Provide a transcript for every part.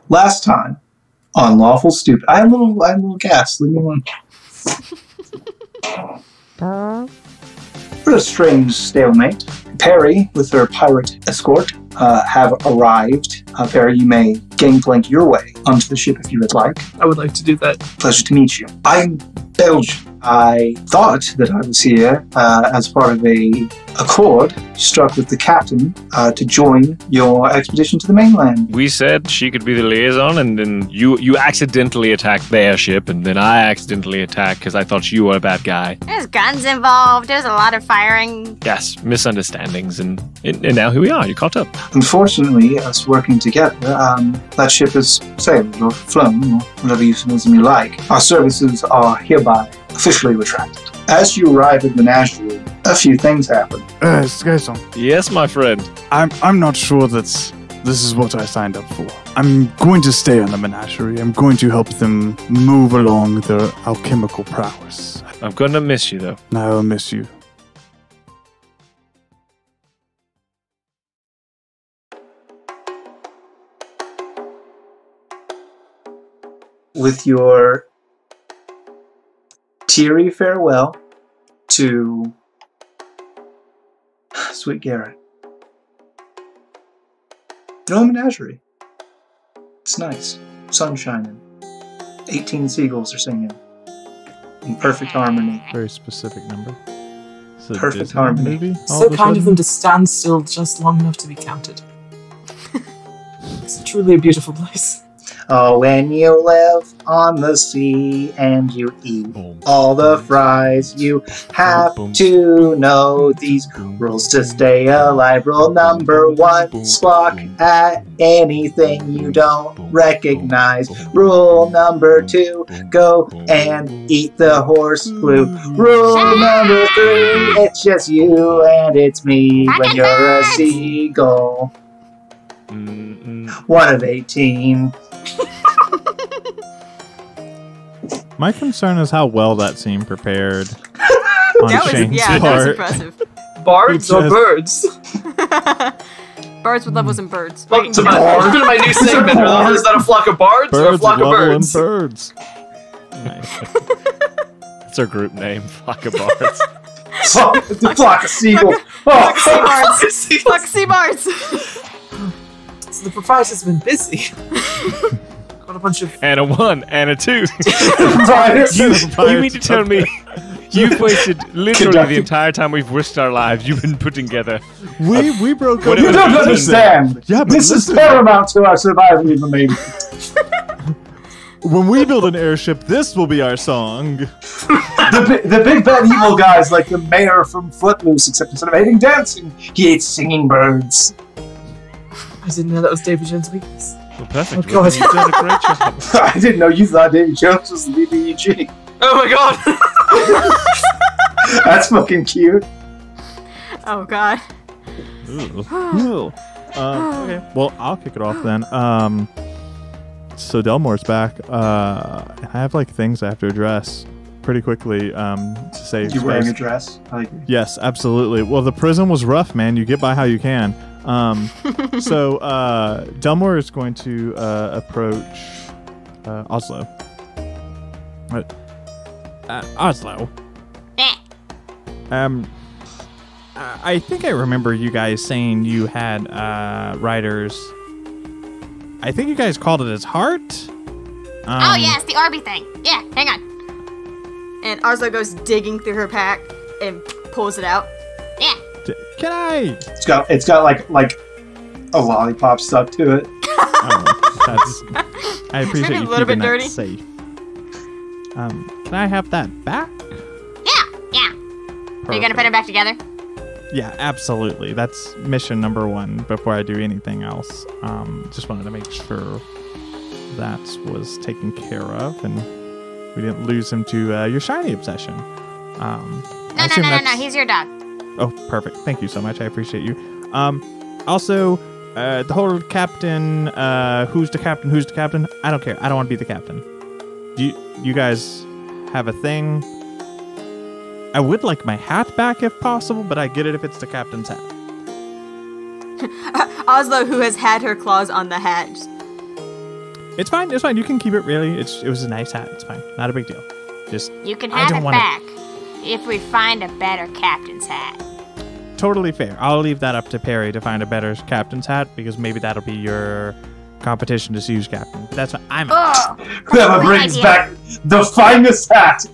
last time on Lawful Stupid. I had a little gas. Leave me alone. What a strange stalemate. Perry, with her pirate escort, have arrived. Perry, you may gangplank your way onto the ship if you would like. I would like to do that. Pleasure to meet you. I'm Belgian. I thought that I was here as part of a accord struck with the captain to join your expedition to the mainland. We said she could be the liaison, and then you accidentally attacked their ship, and then I accidentally attacked because I thought you were a bad guy. There's guns involved. There's a lot of firing. Yes, misunderstandings, and now here we are. You caught up. Unfortunately, us working together, that ship has sailed or flown, or whatever euphemism you like. Our services are hereby officially retracted. As you arrive at Menagerie, a few things happen. Yes, my friend. I'm not sure that this is what I signed up for. I'm going to stay on the Menagerie. I'm going to help them move along their alchemical prowess. I'm going to miss you, though. I'll miss you. With your teary farewell to Sweet Garrett. You know, Menagerie. It's nice. Sun shining. 18 seagulls are singing. In perfect harmony. Very specific number. It's a Perfect Disney harmony. movie, all So of a kind of sudden? them to stand still just long enough to be counted. It's truly a beautiful place. Oh, when you live on the sea and you eat Boom. all the fries, you have Boom. to know these rules to stay alive. Rule number 1, squawk at anything you don't recognize. Rule number 2, go and eat the horse glue. Rule number 3, it's just you and it's me when you're a seagull. 1 of 18. My concern is how well that seemed prepared on Shane's that was part. impressive. Bards or just- birds? Birds with levels and birds. Welcome to my new segment. Is that a flock of bards or a Birds, flock of level, and birds? birds. Nice. That's our group name, Flock of Bards. The flock of seagulls. Fuck sea Oh, bards. Fuck sea bards. So the proprietor's been busy. Got a bunch of... And a 1, and a 2. Brian. You mean to tell me you've wasted literally Conducting. the entire time we've risked our lives, you've been putting together. We broke What up. You don't understand. Yeah, but This is listen. paramount to our survival in the main. When we build an airship, this will be our song. The big bad evil guy is like the mayor from Footloose, except instead of hating dancing, he hates singing birds. I didn't know that was David Jones' weakness. Well, perfect. Oh, God. You've done a great job. I didn't know you thought Davy Jones was the BBEG. Oh my god! That's fucking cute. Oh god. Ooh. Ooh. Okay. Well, I'll kick it off then. So Delmore's back. I have like things I have to address pretty quickly. To say You wearing a dress? I agree. Yes, absolutely. Well, the prison was rough, man. You get by how you can. So Delmore is going to approach Ozlo. Ozlo. I think I remember you guys saying you had riders. I think you guys called it its heart. Oh yeah, it's the Arby thing. Yeah, hang on. And Ozlo goes digging through her pack and pulls it out. Yeah. Can I? It's got like a lollipop stuck to it. I appreciate a you little keeping bit dirty. that safe. Can I have that back? Yeah. Are you gonna put it back together? Yeah, absolutely. That's mission number 1 before I do anything else. Just wanted to make sure that was taken care of and we didn't lose him to your shiny obsession. No. He's your dog. Oh, perfect. Thank you so much. I appreciate you. Also, the whole captain, who's the captain? I don't care. I don't want to be the captain. You guys have a thing? I would like my hat back if possible, but I get it if it's the captain's hat. Ozlo, who has had her claws on the hat. It's fine. It's fine. You can keep it. Really, it was a nice hat. It's fine. Not a big deal. Just You can I have don't it wanna- back if we find a better captain's hat. Totally fair. I'll leave that up to Perry to find a better captain's hat because maybe that'll be your competition to see who's captain. That's what I'm. Oh, Whoever brings back the finest hat.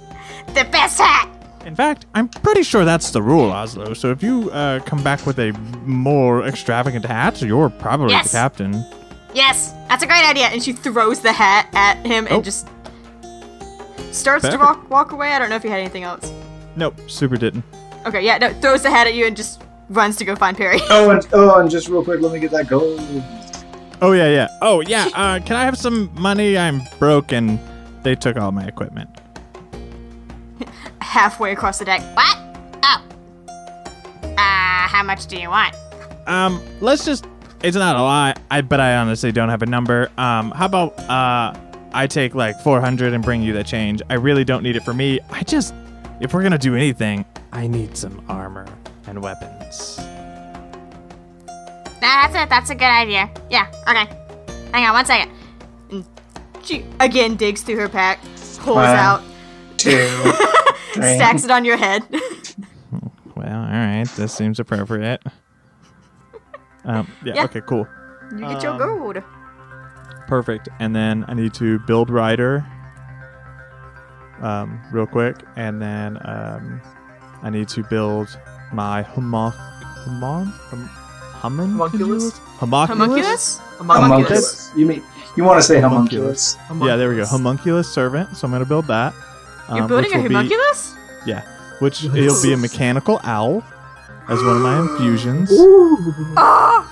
the best hat. In fact, I'm pretty sure that's the rule, Ozlo. So if you come back with a more extravagant hat, you're probably Yes. the captain. Yes, that's a great idea. And she throws the hat at him and just starts to Perfect. walk away. I don't know if you had anything else. Nope, super didn't. Okay, yeah, no, throws the hat at you and just runs to go find Perry. And just real quick, let me get that gold. Oh yeah. Oh yeah. Can I have some money? I'm broke and they took all my equipment. Halfway across the deck. What? Oh. How much do you want? Let's just. It's not a lie. But I honestly don't have a number. How about I take like 400 and bring you the change. I really don't need it for me. If we're gonna do anything, I need some armor and weapons. Nah, that's a good idea. Yeah, okay. Hang on 1 second. And she again digs through her pack, pulls One, out, 2, 3. stacks it on your head. Well, all right. This seems appropriate. Yeah. Okay. Cool. You get your gold. Perfect. And then I need to build rider. Real quick, and then I need to build my homunculus. Homunculus? Homunculus. You want to say homunculus? Yeah, there we go. Homunculus servant. So I'm gonna build that. You're building a which will be- homunculus? which it'll be a mechanical owl as one of my infusions. Oh!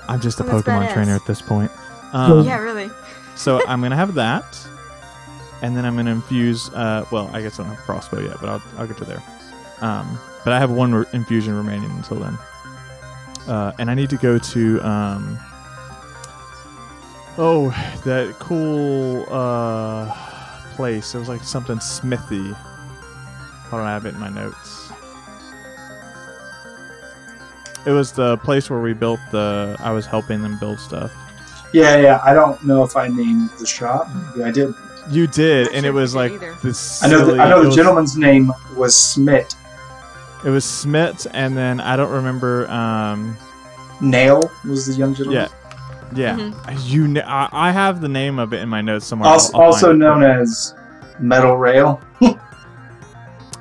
I'm just a That's Pokemon badass. trainer at this point. Yeah, really. So I'm gonna have that, and then I'm gonna infuse. Well, I guess I don't have crossbow yet, but I'll get to there. But I have one infusion remaining until then. And I need to go to that cool place. It was like something smithy. Hold on, I have it in my notes. It was the place where we built I was helping them build stuff. Yeah. I don't know if I named the shop. Maybe I did. You did, Not and sure it was if you like did either. this. I know the gentleman's name was Smit. It was Smit, and then I don't remember. Nail was the young gentleman. Yeah. I have the name of it in my notes somewhere. Also find it. known as Metal Rail.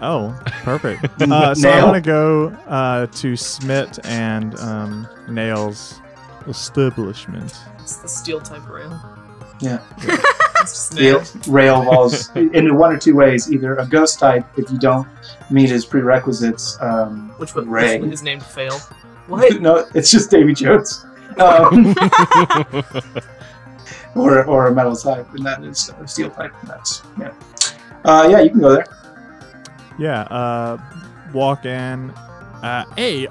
Oh, perfect. So I'm Nail. gonna go to Smit and Nail's establishment. It's the steel type rail. Yeah. It's just nail. The rail falls in one or two ways. Either a ghost type, if you don't meet his prerequisites. Which one Ray. is named Fail? What? No, it's just Davy Jones. Or a metal type, and that is a steel type. And that's yeah. You can go there. Yeah. Walk in. Hey.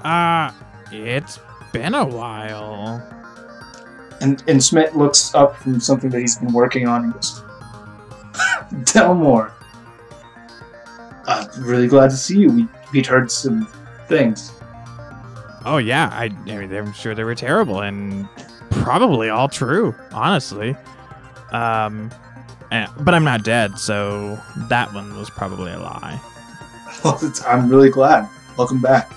It's been a while. And Smith looks up from something that he's been working on and goes, "Tell more." I'm really glad to see you. We'd heard some things. Oh yeah, I mean, I'm sure they were terrible and probably all true, honestly. But I'm not dead, so that one was probably a lie. Well, I'm really glad. Welcome back.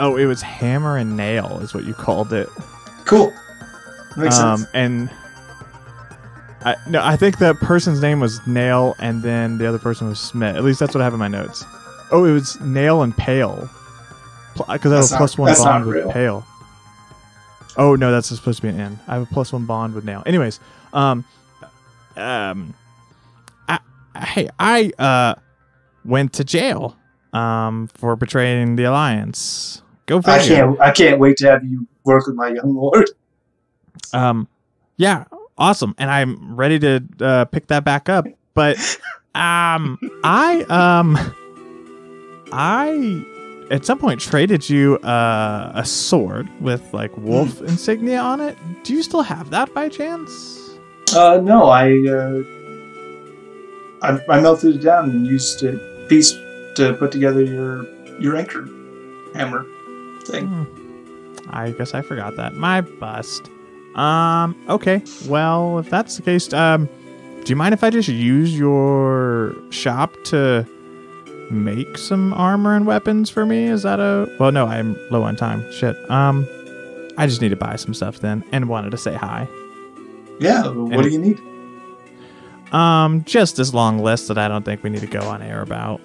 Oh, it was hammer and nail, is what you called it. Cool. Makes sense. And I think that person's name was Nail, and then the other person was Smith. At least that's what I have in my notes. Oh, it was Nail and Pale, because I have That's a not- +1 that's bond not with real. Pale. Oh no, that's supposed to be an N. I have a +1 bond with Nail. Anyways, I went to jail for betraying the Alliance. Go figure. I can't wait to have you work with my young lord. Yeah, awesome. And I'm ready to pick that back up. But I at some point traded you a sword with like wolf insignia on it. Do you still have that by chance? No, I melted it down and used a piece to put together your anchor hammer thing. I guess I forgot that. My bust. Okay. Well, if that's the case, do you mind if I just use your shop to make some armor and weapons for me? Is that well, no, I'm low on time. Shit. I just need to buy some stuff then, and wanted to say hi. Yeah, what do you need? Just this long list that I don't think we need to go on air about.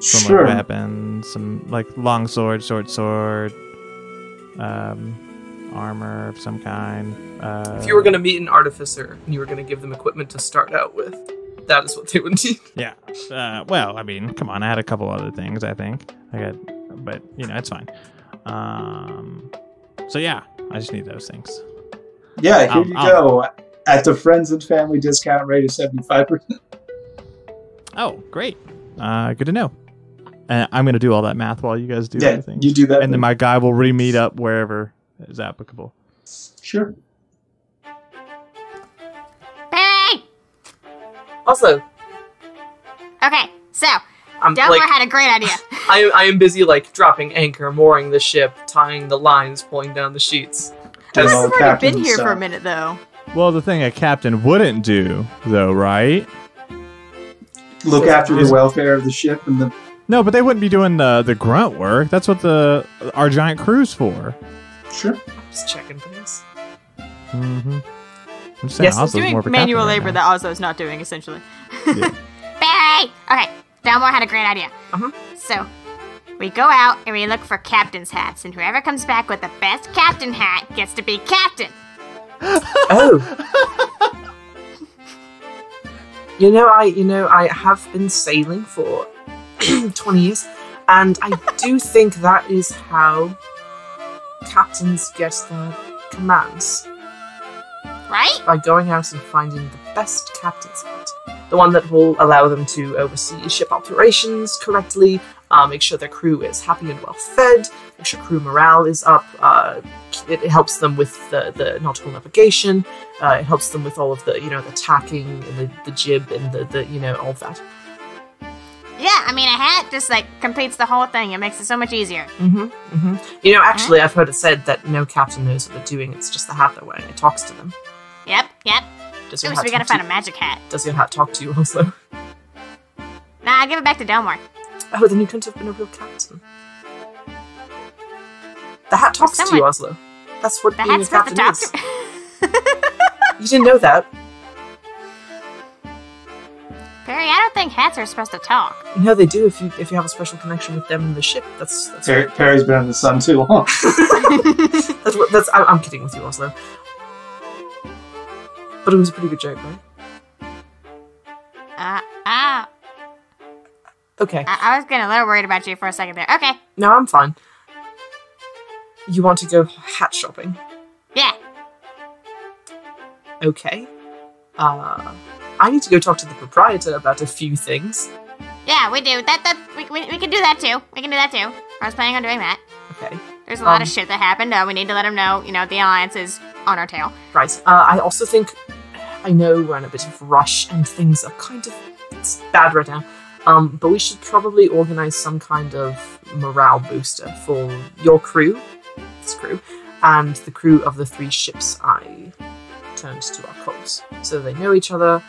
Some Sure. like weapons, some like long sword, short sword, armor of some kind. If you were going to meet an artificer and you were going to give them equipment to start out with, that is what they would need. Yeah. Well, I mean, come on. I had a couple other things, I think. But, it's fine. So, yeah. I just need those things. Yeah, here you go. At the friends and family discount rate of 75%. Oh, great. Good to know. I'm going to do all that math while you guys do everything. You do that. And then my guy will re-meet up wherever is applicable. Sure. Barry! Also, Okay, so, I'm Delmore like, had a great idea. I am busy like dropping anchor, mooring the ship, tying the lines, pulling down the sheets. Doing I've all the already captain been here for a stuff. minute, though. Well, the thing a captain wouldn't do, though, right? Look after the welfare of the ship and the... No, but they wouldn't be doing the grunt work. That's what our giant crew's for. Sure. Just checking things. Mm-hmm. I'm just saying, Yes, Oslo's Doing more of a manual captain right labor now. that Ozlo's not doing, essentially. Yeah. Barry! Okay, Delmore had a great idea. Uh-huh. So, we go out and we look for captain's hats, and whoever comes back with the best captain hat gets to be captain. Oh. I have been sailing for 20 years, and I do think that is how captains get their commands. Right? By going out and finding the best captain's hat. The one that will allow them to oversee ship operations correctly, make sure their crew is happy and well fed, make sure crew morale is up. It helps them with the nautical navigation. It helps them with all of the, the tacking and the jib and the all of that. Yeah, I mean, a hat just, completes the whole thing. It makes it so much easier. Mm-hmm, mm-hmm. Actually, I've heard it said that no captain knows what they're doing. It's just the hat they're wearing. It talks to them. Yep. Does Ooh, your so hat we gotta talk find to a magic hat. Does your hat talk to you, Ozlo? Nah, give it back to Delmore. Oh, then you couldn't have been a real captain. The hat talks to you, Ozlo. That's what The being hat's a supposed to captain talk is. to You didn't know that. Perry, I don't think hats are supposed to talk. No, they do if you have a special connection with them in the ship. That's Perry's been in the sun too long. I'm kidding with you, Ozlo. But it was a pretty good joke, right? Okay. I was getting a little worried about you for a second there. Okay. No, I'm fine. You want to go hat shopping? Yeah. Okay. I need to go talk to the proprietor about a few things. Yeah, we do. We can do that too. We can do that too. I was planning on doing that. Okay. There's a lot of shit that happened. We need to let him know, the Alliance is on our tail. Right. I also think, I know we're in a bit of rush and things are it's bad right now. But we should probably organize some kind of morale booster for your crew, this crew, and the crew of the 3 ships I turned to our cause. So they know each other,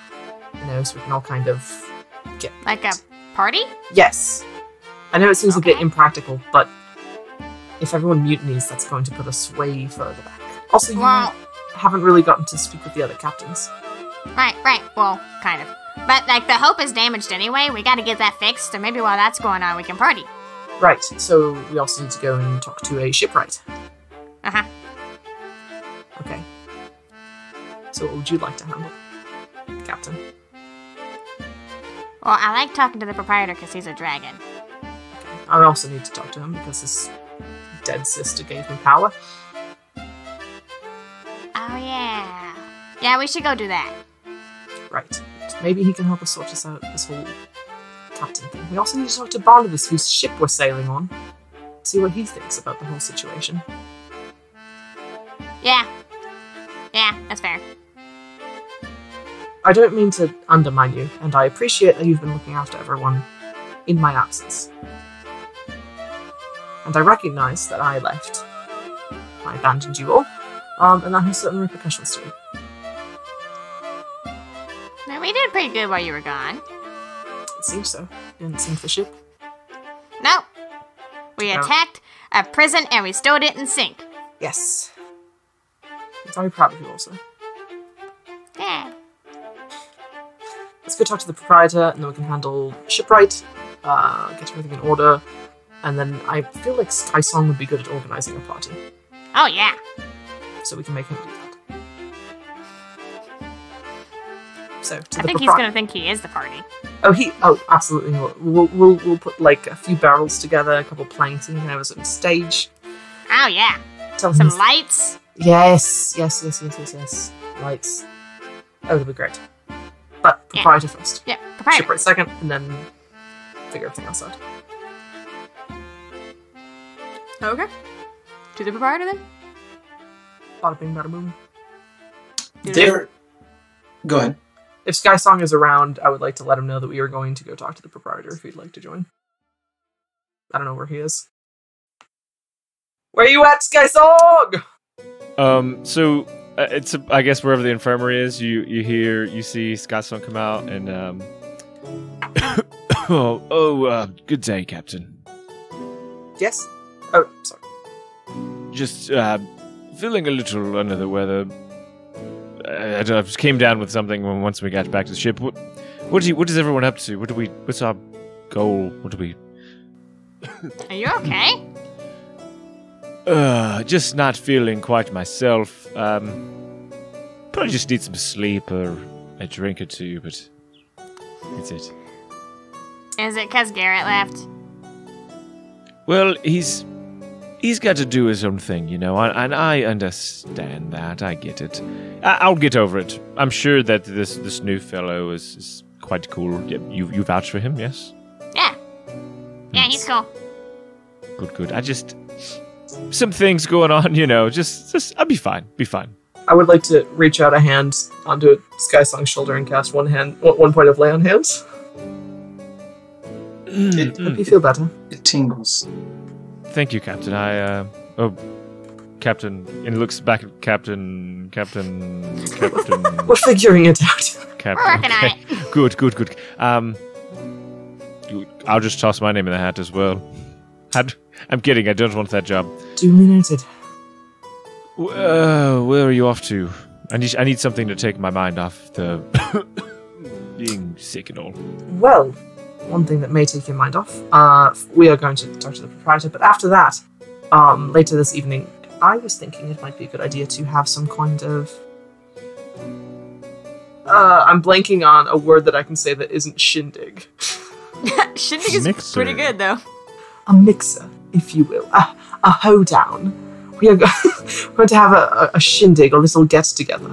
so we can all kind of get... Like a party? Yes. I know it seems a bit Okay. impractical, but if everyone mutinies, that's going to put us way further back. Also, you haven't really gotten to speak with the other captains. Right. Well, kind of. But, the hope is damaged anyway. We gotta get that fixed, and maybe while that's going on, we can party. Right, so we also need to go and talk to a shipwright. Uh-huh. Okay. So what would you like to handle, Captain? Well, I like talking to the proprietor because he's a dragon. Okay. I also need to talk to him because his dead sister gave me power. Oh, yeah. Yeah, we should go do that. Right. Maybe he can help us sort this out, this whole captain thing. We also need to talk to Barnabas, whose ship we're sailing on. See what he thinks about the whole situation. Yeah, that's fair. I don't mean to undermine you, and I appreciate that you've been looking after everyone in my absence. And I recognize that I left. I abandoned you all. And that has certain repercussions to it. No, we did pretty good while you were gone. It seems so. You didn't sink the ship. No. We No. attacked a prison and we still didn't sink. Yes. I'm very proud of you also. Yeah. Let's go talk to the proprietor, and then we can handle shipwright, get everything in order, and then I feel like Sky Song would be good at organizing a party, Oh, yeah. so we can make him do that. So, to I the think he's propri- gonna think he is the party. Oh, absolutely. We'll put like a few barrels together, a couple planks, and we can have a sort of stage. Oh, yeah. Tell him Some he's- lights. Yes. Lights. Oh, that'll be great. But proprietor first. Yeah, proprietor. Shipwright second, and then figure everything else out. Okay. To the proprietor then? Bada bing, bada boom. There. Go ahead. If Sky Song is around, I would like to let him know that we are going to go talk to the proprietor if he'd like to join. I don't know where he is. Where you at, Sky Song? So it's I guess wherever the infirmary is, you see Scottson come out and good day, Captain. Yes? Oh, sorry. Just feeling a little under the weather. I just came down with something once we got back to the ship. What is everyone up to? What's our goal? What do we? Are you okay? Just not feeling quite myself. Probably just need some sleep or a drink or two, but that's it. Is it because Garrett left? Well, he's got to do his own thing, you know, and I understand that. I get it. I'll get over it. I'm sure that this new fellow is quite cool. You vouch for him, yes? Yeah. Yeah, he's cool. Good. I just some things going on, you know. Just I'll be fine. I would like to reach out a hand onto Sky Song's shoulder and cast one point of lay on hands. Help you feel better. It tingles. Thank you, Captain. Captain, and looks back at Captain. We're figuring it out. Captain. We're working on it. Good. I'll just toss my name in the hat as well. I'm kidding. I don't want that job. Duly noted. Where are you off to? I need something to take my mind off the being sick and all. Well, one thing that may take your mind off, we are going to talk to the proprietor, but after that, later this evening, I was thinking it might be a good idea to have some kind of... I'm blanking on a word that I can say that isn't shindig. Shindig is Mixer. pretty good, though. A mixer, if you will. A hoedown. We are going to have a shindig, a little get-together.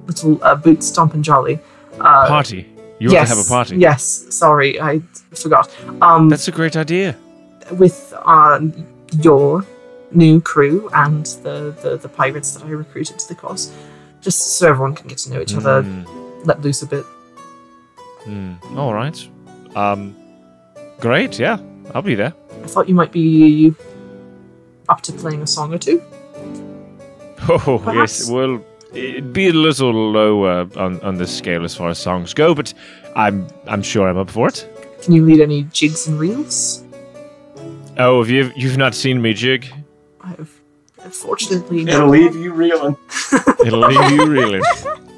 Little boot stomp and jolly. Party. You want to have a party? Yes, sorry, I forgot. That's a great idea. With your new crew and the pirates that I recruited to the cause. Just so everyone can get to know each other, let loose a bit. All right. Great, yeah. I'll be there. I thought you might be up to playing a song or two. Oh, Perhaps. yes. Well, it'd be a little lower on this scale as far as songs go, but I'm sure I'm up for it. Can you lead any jigs and reels? Oh, you've not seen me jig? I have, fortunately, It'll leave you reeling. It'll leave you reeling.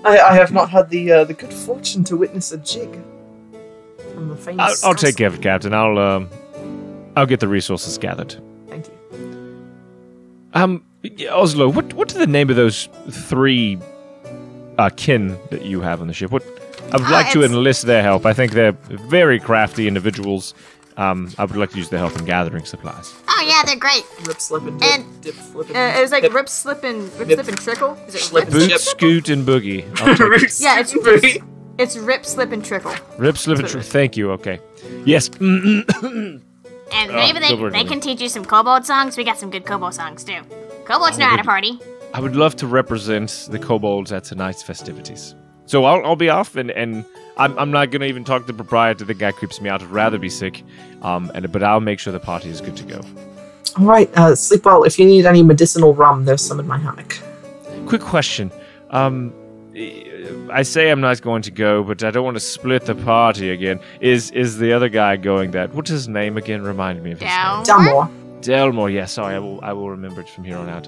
I have not had the good fortune to witness a jig from the famous. I'll take care of it, Captain. I'll get the resources gathered. Thank you. Ozlo, what are the name of those three kin that you have on the ship? I would like to enlist their help. I think they're very crafty individuals. I would like to use their help in gathering supplies. Oh, yeah, they're great. Rip, slip, and dip. And- Dip, flip, and It was like dip. rip, slip, and trickle. Is it Slip rip? and- Boot, scoot, and boogie. I'll take it. Yeah, It's It's rip, slip, and trickle. Rip, slip, and thank you. Okay. Yes. And maybe good word, they Lily. can teach you some kobold songs. We got some good kobold songs, too. Kobolds know how to party. I would love to represent the kobolds at tonight's festivities. So I'll be off, and I'm not gonna even talk to the proprietor. The guy creeps me out. I'd rather be sick. But I'll make sure the party is good to go. All right, sleep well. If you need any medicinal rum, there's some in my hammock. quick question. I say I'm not going to go, but I don't want to split the party again. Is the other guy going? What's his name again? Remind me of his name. Delmore. Delmore. Yeah, sorry. I will remember it from here on out.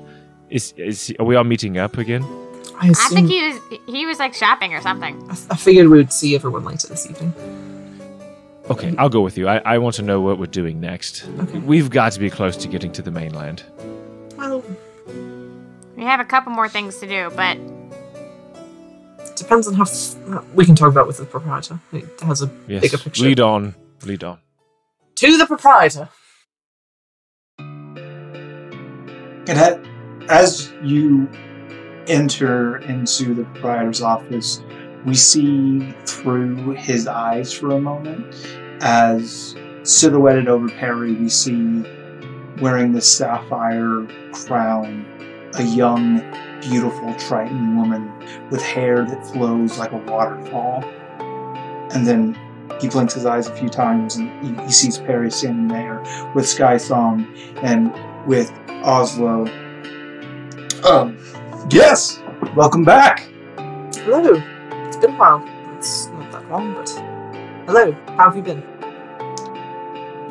Are we all meeting up again? I think he was like shopping or something. I figured we would see everyone later this evening. Okay, I'll go with you. I want to know what we're doing next. Okay. We've got to be close to getting to the mainland. Well, We have a couple more things to do, but depends on how we can talk about with the proprietor. It has a bigger picture. Lead on. To the proprietor. And as you enter into the proprietor's office, we see through his eyes for a moment as silhouetted over Perry, we see wearing the sapphire crown a young, beautiful Triton woman with hair that flows like a waterfall. And then he blinks his eyes a few times and he sees Perry standing there with Sky Song and with Ozlo. Yes! Welcome back! Hello. It's been a while. It's not that long, but... Hello. How have you been?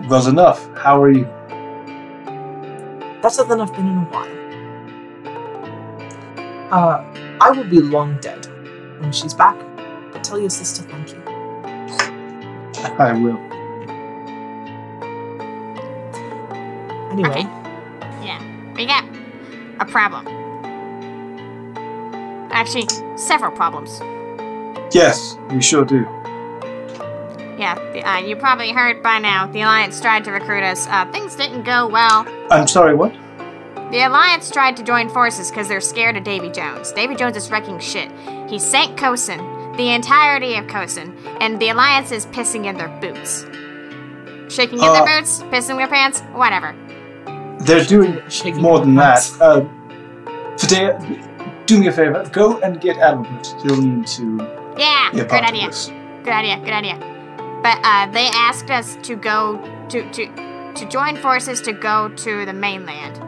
Well enough. How are you? Better than I've been in a while. I will be long dead when she's back, but tell your sister thank you. I will. Anyway. okay. Yeah, we got a problem. Actually, several problems. Yes, we sure do. Yeah, you probably heard by now. The Alliance tried to recruit us. Things didn't go well. I'm sorry, what? The Alliance tried to join forces because they're scared of Davy Jones. Davy Jones is wrecking shit. He sank Kosen, the entirety of Kosen, and the Alliance is pissing in their boots. Shaking in their boots, pissing in their pants, whatever. They're doing more than that. Fidea, do me a favor. Go and get Albert. He'll need to Yeah, be a good part of idea. this. Good idea. But they asked us to go to join forces to go to the mainland.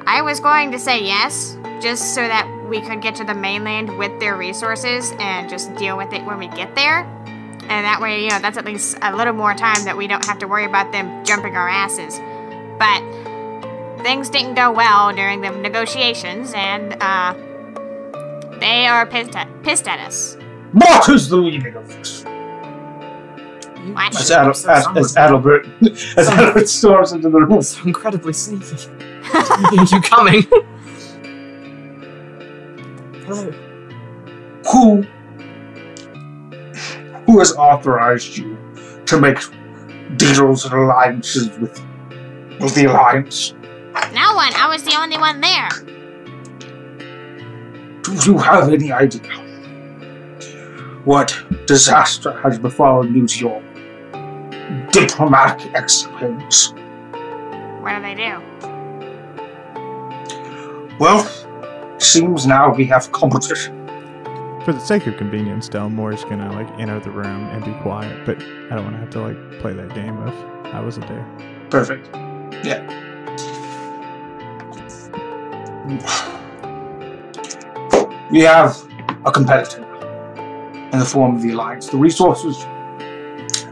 I was going to say yes, just so that we could get to the mainland with their resources and just deal with it when we get there. And that way, that's at least a little more time that we don't have to worry about them jumping our asses. But things didn't go well during the negotiations, and they are pissed at us. What is the meaning of this? What? As Adalbert storms into the room. So incredibly sneaky. You coming? Hello. Who has authorized you to make deals and alliances with the Alliance? No one. I was the only one there. Do you have any idea what disaster has befallen you to your diplomatic experience? What do they do? Well, seems now we have competition. For the sake of convenience, Delmore is gonna enter the room and be quiet, but I don't want to have to play that game of I wasn't there. Perfect. Yeah. We have a competitor in the form of the Alliance. The resources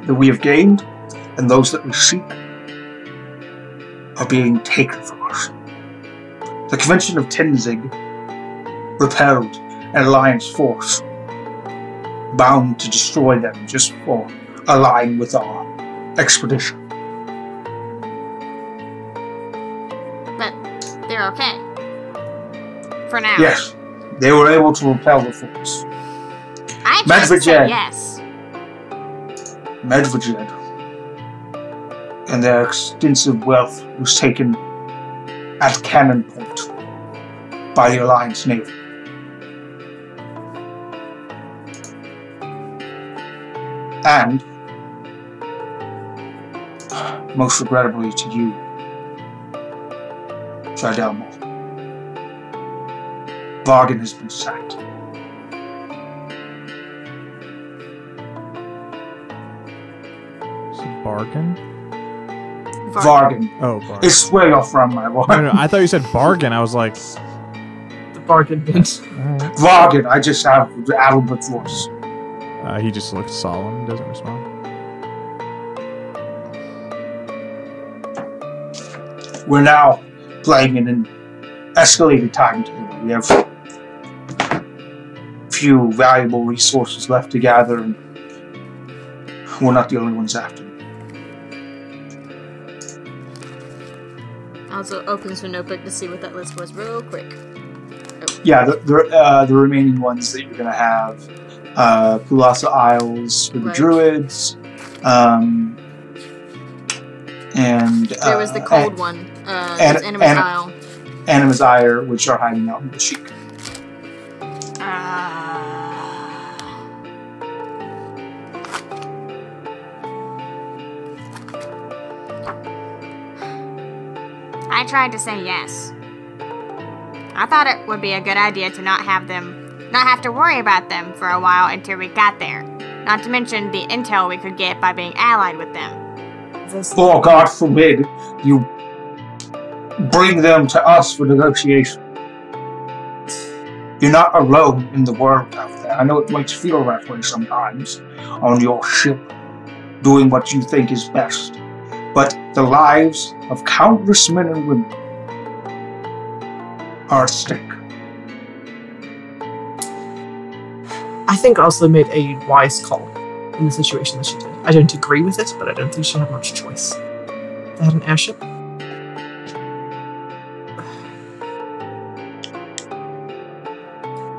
that we have gained and those that we seek are being taken from us. The Convention of Tenzing repelled an Alliance force bound to destroy them just for allying with our expedition. But they're okay. For now. Yes, they were able to repel the force. I just said Medvedjev. yes. Medvedjev and their extensive wealth was taken at cannon point by the Alliance Navy. And, most regrettably to you, Tridelmo, Vargan has been sacked. Is it bargain? Vargan. Oh, bargain. It's way off from my boy. No, I thought you said bargain. I was like, bargain bin. Vargan, I just have Albert's voice. He just looks solemn, doesn't respond. We're now playing in an escalated time together. We have few valuable resources left to gather, and we're not the only ones after them. Also opens her notebook to see what that list was real quick. Yeah, the remaining ones that you're going to have, Pulasa Isles for the Right. Druids, and There was the cold one. and- There's Animus and- Isle. Animus Ire, which are hiding out in the Sheik. I tried to say yes. I thought it would be a good idea to not have to worry about them for a while until we got there. Not to mention the intel we could get by being allied with them. Oh, God forbid you bring them to us for negotiation. You're not alone in the world out there. I know it might feel that way sometimes on your ship, doing what you think is best. But the lives of countless men and women are at stake. I think Ozlo made a wise call in the situation that she did. I don't agree with it, but I don't think she had much choice. They had an airship.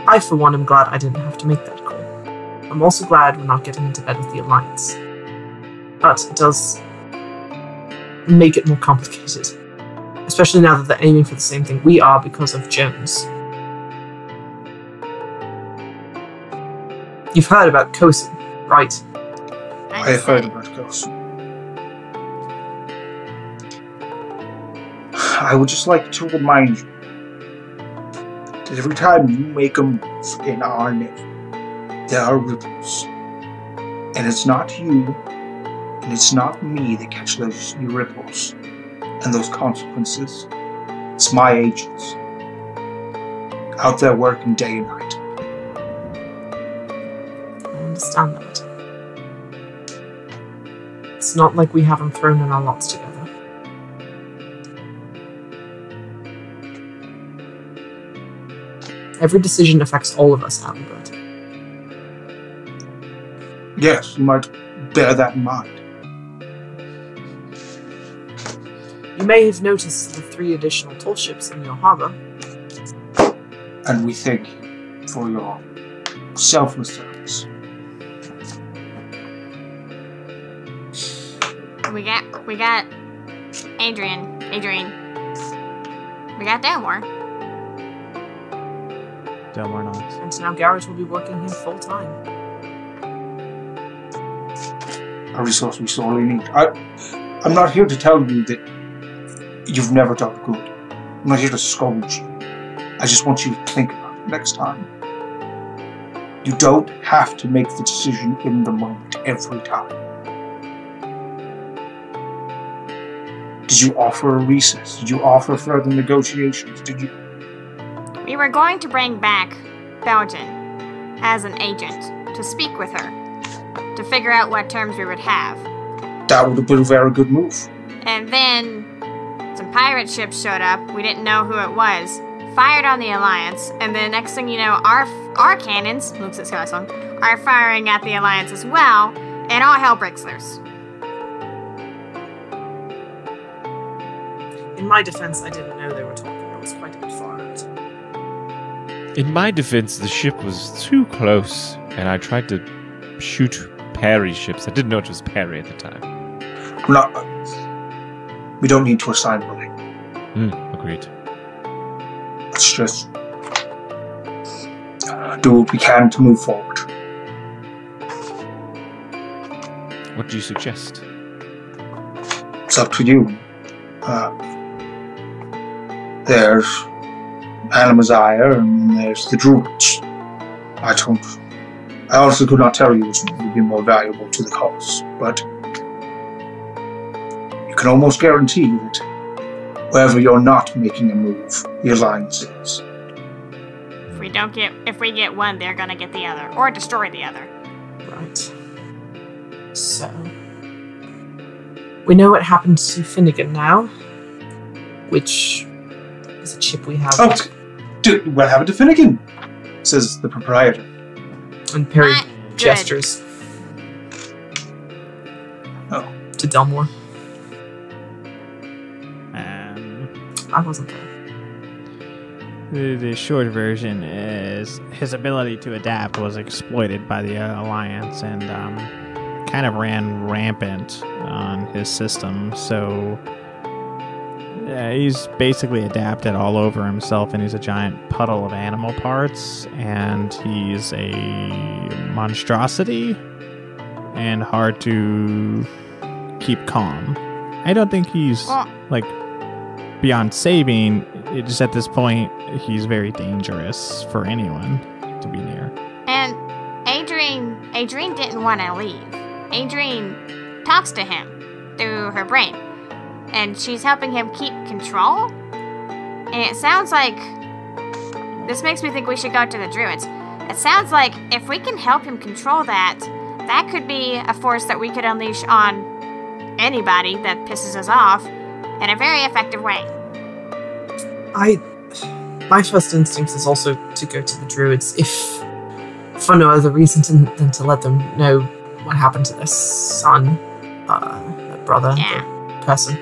I, for one, am glad I didn't have to make that call. I'm also glad we're not getting into bed with the Alliance. But it does make it more complicated. Especially now that they're aiming for the same thing we are because of Jones. You've heard about Kosin, right? I have heard about Ghost. I would just like to remind you that every time you make a move in our name, there are ripples. And it's not you, and it's not me that catch those ripples and those consequences. It's my agents. Out there working day and night. I understand that. It's not like we haven't thrown in our lots together. Every decision affects all of us, Albert. Yes, you might bear that in mind. You may have noticed the 3 additional tall ships in your harbor. And we thank you for your selfless service. We got Adrian. We got Delmore. Delmore nods. And now Garrett will be working here full time. A resource we sorely need. I'm not here to tell you that you've never done good. I'm not here to scold you. I just want you to think about it next time. You don't have to make the decision in the moment every time. Did you offer a recess? Did you offer further negotiations? Did you? We were going to bring back Belgian as an agent to speak with her, to figure out what terms we would have. That would have been a very good move. And then some pirate ships showed up. We didn't know who it was. Fired on the Alliance, and then next thing you know, our cannons, looks at Skysong, are firing at the Alliance as well, and all hell breaks loose. In my defense, I didn't know they were talking. I was quite a bit far out. In my defense, the ship was too close, and I tried to shoot Perry's ships. I didn't know it was Perry at the time. We don't need to assign blame. Agreed. Let's just do what we can to move forward. What do you suggest? It's up to you. There's Animazire and there's the Druids. I honestly could not tell you which would be more valuable to the cause, but you can almost guarantee that wherever you're not making a move, the Alliance is. If we get one, they're gonna get the other, or destroy the other. Right. So we know what happened to Finnegan now, which is a chip we have. Oh, dude, what happened to Finnegan? Says the proprietor. And Perry Good. gestures. Oh. To Delmore. Um, I wasn't there. the short version is his ability to adapt was exploited by the Alliance and kind of ran rampant on his system. So he's basically adapted all over himself, and he's a giant puddle of animal parts, and he's a monstrosity and hard to keep calm. I don't think he's like beyond saving. It just at this point, he's very dangerous for anyone to be near. And Adrienne didn't want to leave. Adrienne talks to him through her brain, and she's helping him keep control. And it sounds like this makes me think we should go to the druids. It sounds like if we can help him control that, that could be a force that we could unleash on anybody that pisses us off in a very effective way. My first instinct is also to go to the druids, if for no other reason than to let them know what happened to their son, their brother, the person.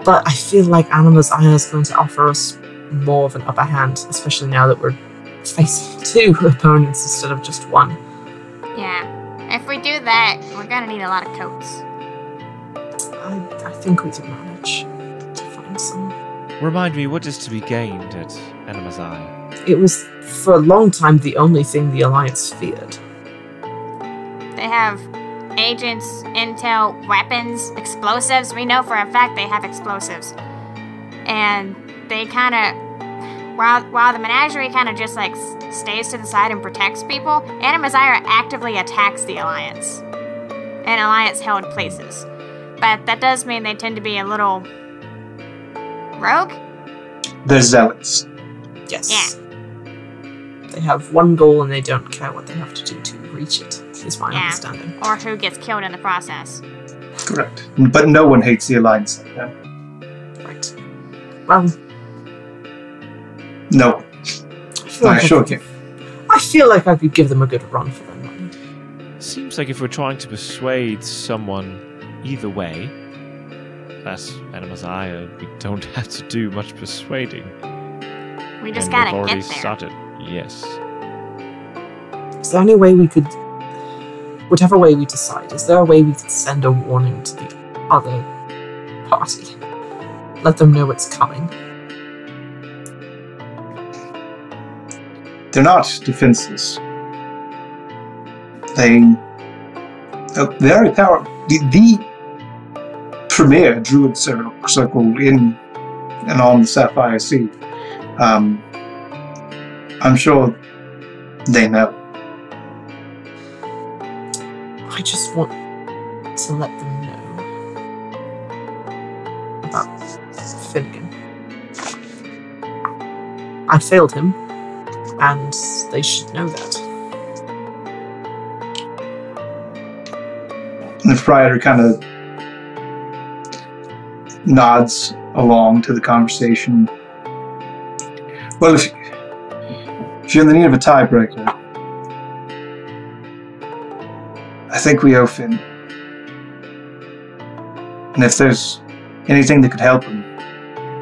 But I feel like Anima's Eye is going to offer us more of an upper hand, especially now that we're facing two opponents instead of just one. Yeah. If we do that, we're gonna need a lot of coats. I think we can manage to find some. Remind me, what is to be gained at Anima's Eye? It was, for a long time, the only thing the Alliance feared. They have agents, intel, weapons, explosives. We know for a fact they have explosives. And they kind of, while the menagerie kind of just like stays to the side and protects people, Anima's Eye actively attacks the Alliance in Alliance-held places. But that does mean they tend to be a little rogue? They're zealots. Yes. Yeah. They have one goal and they don't care what they have to do to reach it, is my understanding. Or who gets killed in the process. Correct. But no one hates the Alliance like that. Right. Well, No. I feel like I could give them a good run for their money. Seems like if we're trying to persuade someone either way, that's Anima's Eye, we don't have to do much persuading. We just And gotta we've already get there. started. Yes. Is there any way we could, whatever way we decide, is there a way we could send a warning to the other party? Let them know it's coming. They're not defenseless. They're very powerful. The premier druid circle in and on the Sapphire Sea. I'm sure they know. I just want to let them know about Finnegan. I failed him, and they should know that. And the friar kind of nods along to the conversation. Well, if you're in the need of a tiebreaker, I think we owe Finn. And if there's anything that could help him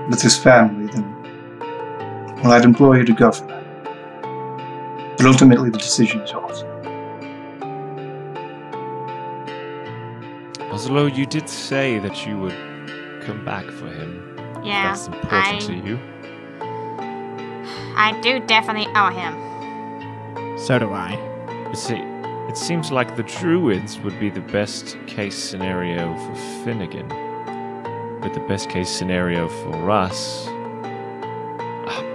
with his family, then, well, I'd implore you to go for that. But ultimately, the decision is yours. Ozlo, you did say that you would come back for him. Yeah, That's important to you. I do definitely owe him. So do I. You see, it seems like the druids would be the best case scenario for Finnegan. But the best case scenario for us,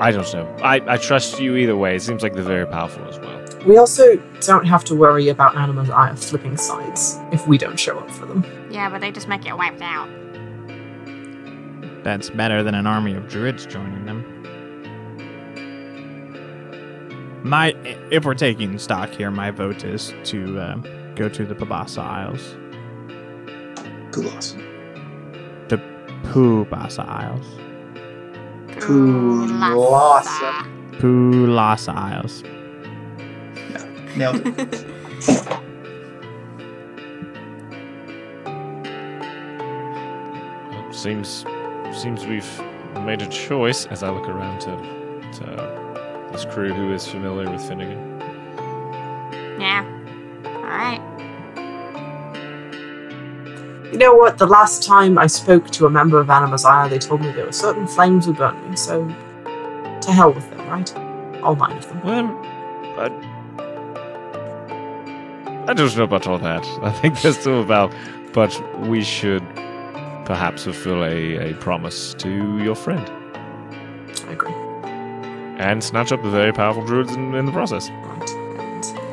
I don't know. I trust you either way. It seems like they're very powerful as well. We also don't have to worry about Anima's Eye flipping sides if we don't show up for them. Yeah, but they just might get wiped out. That's better than an army of druids joining them. If we're taking stock here, my vote is to go to the Pabasa Isles. Pulasa. The Pubasa Isles. Pulasa. Pulasa Isles. Nailed it. Seems we've made a choice as I look around to this crew who is familiar with Finnegan. Yeah. Alright. You know what? The last time I spoke to a member of Anima's Isle, they told me there were certain flames would burn me, so to hell with them, right? All 9 of them. Well, I don't know about all that. I think there's still about, but we should perhaps fulfill a promise to your friend. I agree. And snatch up the very powerful druids in the process. Right.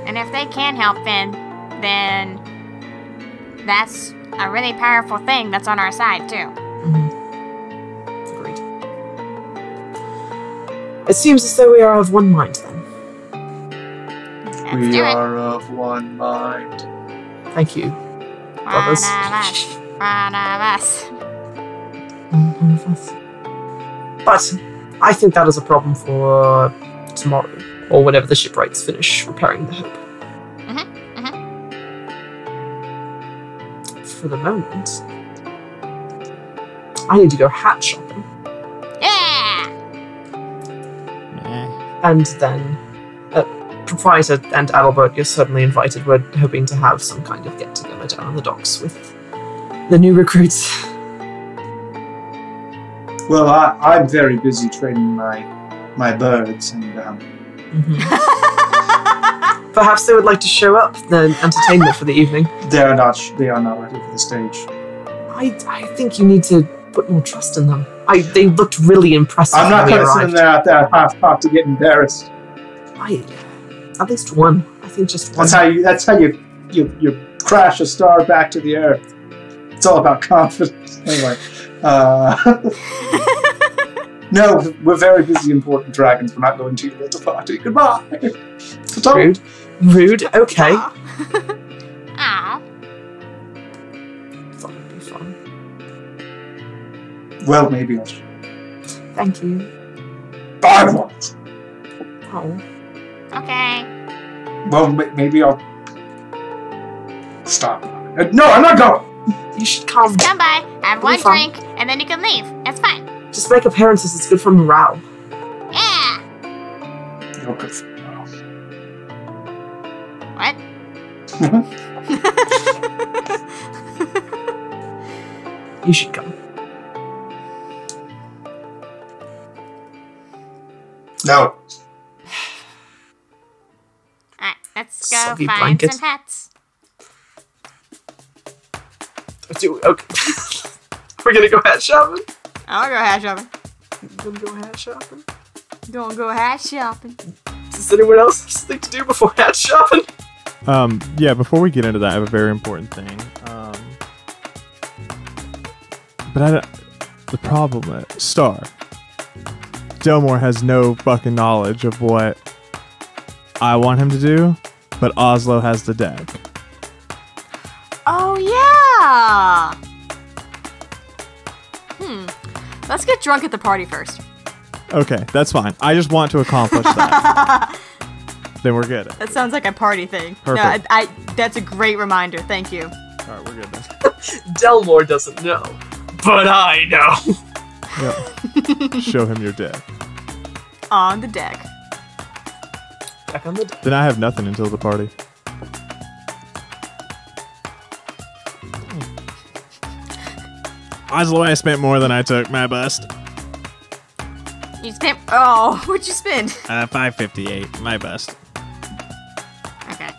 And if they can help Finn, then that's a really powerful thing that's on our side, too. Agreed. It seems as though we are of one mind, then. Let's We do it. are of one mind. Thank you, One brothers. of us. One of us. But I think that is a problem for tomorrow, or whenever the shipwrights finish repairing the Hope. For the moment, I need to go hat shopping, Yeah! and then Proprietor and Adalbert, you're certainly invited. We're hoping to have some kind of get-together down on the docks with the new recruits. Well, I'm very busy training my birds, and Perhaps they would like to show up the entertainment for the evening. they are not ready for the stage. I think you need to put more trust in them. They looked really impressive. I'm not when we going to sit in arrived. there at that half to get embarrassed. At least one. I think just one. That's how you crash a star back to the earth. It's all about confidence. Anyway, no, we're very busy important dragons. We're not going to your little party. Goodbye. Rude. Rude. Okay. Aw. Thought it'd be fun. Well, maybe I should. Thank you. I won't. Oh. Okay. Well, maybe I'll stop. No, I'm not going. You should come. Come by, have It'll be one fun. drink, and then you can leave. It's fine. Just make appearances. It's good for morale. Yeah! You're good for now. What? You should come. No. Alright, let's go Soggy find blanket. some hats. Okay. We're gonna go hat shopping. I'll go hat shopping. Gonna go hat shopping. Gonna go hat shopping. Does anyone else have something to do before hat shopping? Yeah, before we get into that, I have a very important thing. The problem is, Star, Delmore has no fucking knowledge of what I want him to do, but Ozlo has the deck. Oh, yeah! Let's get drunk at the party first. Okay, that's fine. I just want to accomplish that. Then we're good. That sounds like a party thing. Perfect. No, that's a great reminder. Thank you. Alright, we're good then. Delmore doesn't know, but I know. Yep. Show him your deck. On the deck. Back on the deck. Then I have nothing until the party. Ozlo, I spent more than I took. My bust. You spent. Oh, what'd you spend? 558. My best. Okay.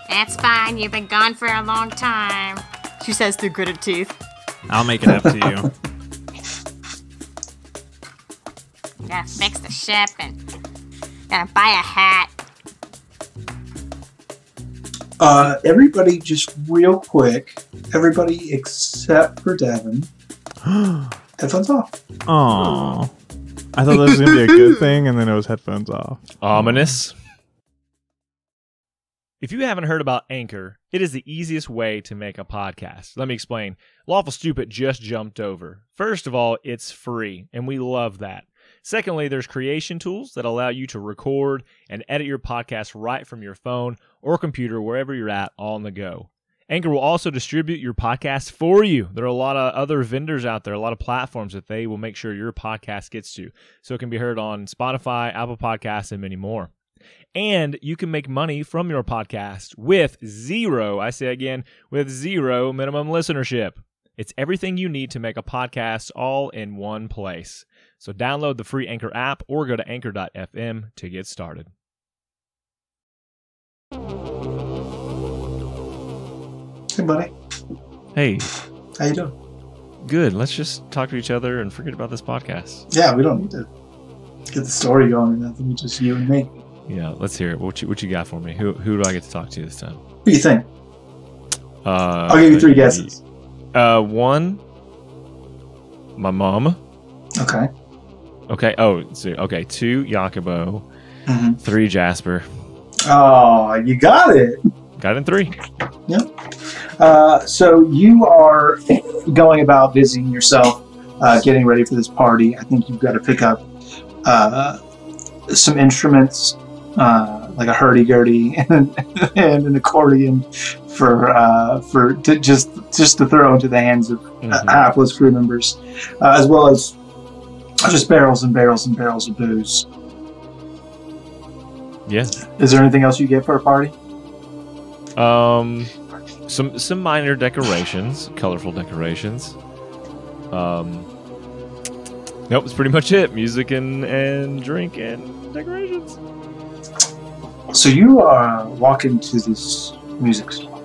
That's fine. You've been gone for a long time. She says through gritted teeth. I'll make it up to you. Gotta fix the ship and gotta buy a hat. Everybody, just real quick. Everybody except for Devin. Headphones off. Aww. I thought this was going to be a good thing, and then it was headphones off. Ominous. If you haven't heard about Anchor, it is the easiest way to make a podcast. Let me explain. Lawful Stupid just jumped over. First of all, it's free, and we love that. Secondly, there's creation tools that allow you to record and edit your podcast right from your phone or computer, wherever you're at, on the go. Anchor will also distribute your podcast for you. There are a lot of other vendors out there, a lot of platforms that they will make sure your podcast gets to. So it can be heard on Spotify, Apple Podcasts, and many more. And you can make money from your podcast with zero minimum listenership. It's everything you need to make a podcast all in one place. So download the free Anchor app or go to anchor.fm to get started. Hey, buddy. Hey. How you doing? Good. Let's just talk to each other and forget about this podcast. Yeah, we don't need to get the story going or nothing. It's just you and me. Yeah, let's hear it. What you got for me? Who do I get to talk to this time? What do you think? I'll give you 3 guesses. 1, my mom. Okay. Okay. Oh, so, okay. 2, Jacobo. 3, Jasper. Oh, you got it. Got it in 3. Yep. So you are going about busying yourself, getting ready for this party. I think you've got to pick up some instruments, like a hurdy-gurdy and an accordion just to throw into the hands of hapless crew members, as well as just barrels and barrels and barrels of booze. Yeah. Is there anything else you get for a party? Some minor decorations, colorful decorations. Nope, that's pretty much it. Music and drink and decorations. So you walk into this music store,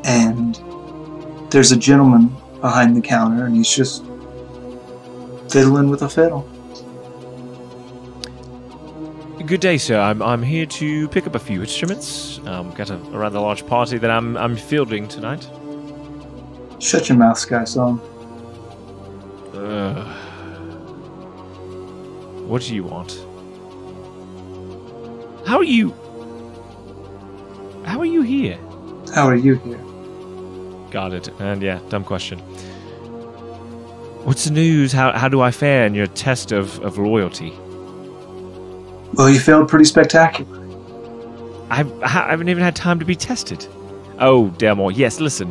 and there's a gentleman behind the counter, and he's just fiddling with a fiddle. Good day, sir. I'm here to pick up a few instruments. Got a rather large party that I'm fielding tonight. Shut your mouth, Sky Song. What do you want? How are you here? How are you here? Got it. And yeah, dumb question. What's the news? How do I fare in your test of loyalty? Well, you failed pretty spectacularly. I haven't even had time to be tested. Oh, Delmore, yes, listen.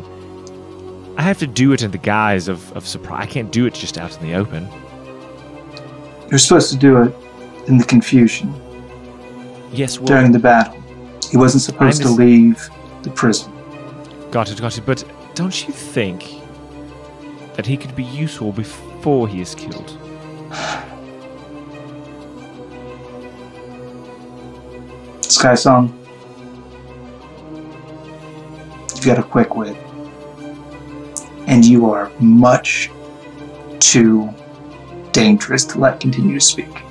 I have to do it in the guise of surprise. I can't do it just out in the open. You're supposed to do it in the confusion. Yes, well, during the battle. He wasn't supposed to leave the prison. Got it. But don't you think that he could be useful before he is killed? Sky Song, you've got a quick wit. And you are much too dangerous to let continue to speak.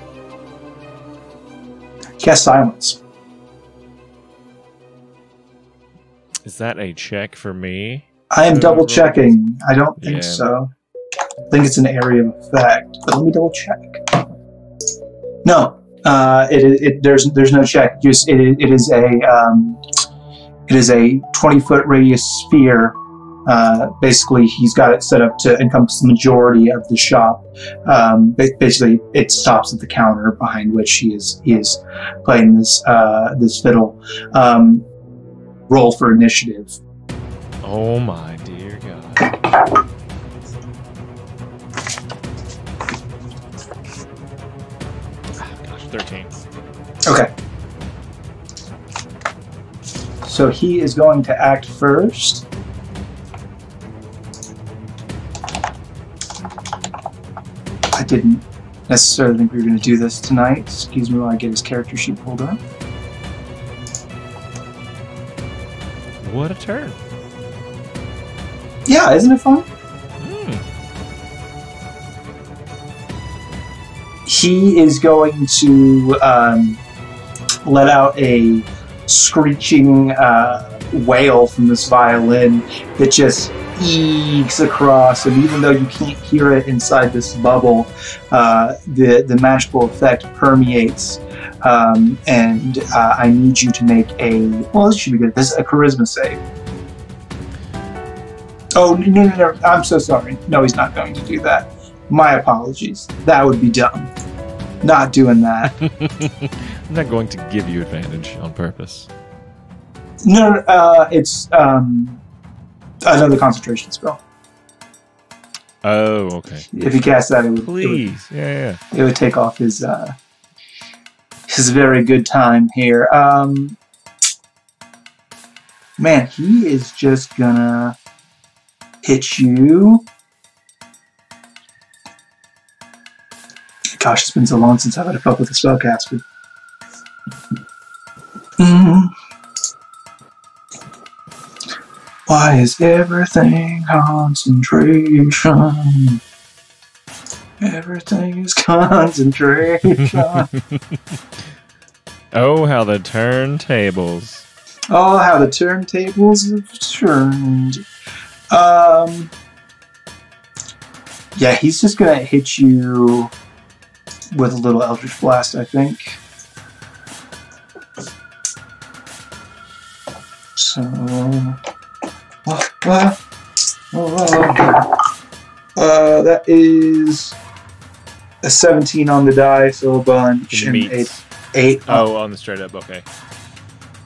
Cast silence. Is that a check for me? I am double checking. I don't think so. I think it's an area of effect, but let me double check. No, there's no check. Just it is a 20-foot radius sphere. Basically, he's got it set up to encompass the majority of the shop. Basically, it stops at the counter behind which he is playing this fiddle. Roll for initiative. Oh my dear God! Gosh, 13. Okay. So he is going to act first. I didn't necessarily think we were going to do this tonight. Excuse me while I get his character sheet pulled up. What a turn. Yeah, isn't it fun? He is going to let out a screeching wail from this violin that just eeks across, and even though you can't hear it inside this bubble, the magical effect permeates. And I need you to make this should be good. This is a charisma save. Oh, no. I'm so sorry. No, he's not going to do that. My apologies. That would be dumb. Not doing that. I'm not going to give you advantage on purpose. No, it's another concentration spell. Oh, okay. If he casts that, it would take off his very good time here. Man, he is just gonna hit you. Gosh, it's been so long since I've had to fuck with a spellcaster. Why is everything concentration? Everything is concentration. Oh, how the turntables. Oh, how the turntables have turned. Yeah, he's just gonna hit you with a little Eldritch Blast, I think. So... that is a 17 on the die, so a bunch, and 8. Oh, on the straight up, okay.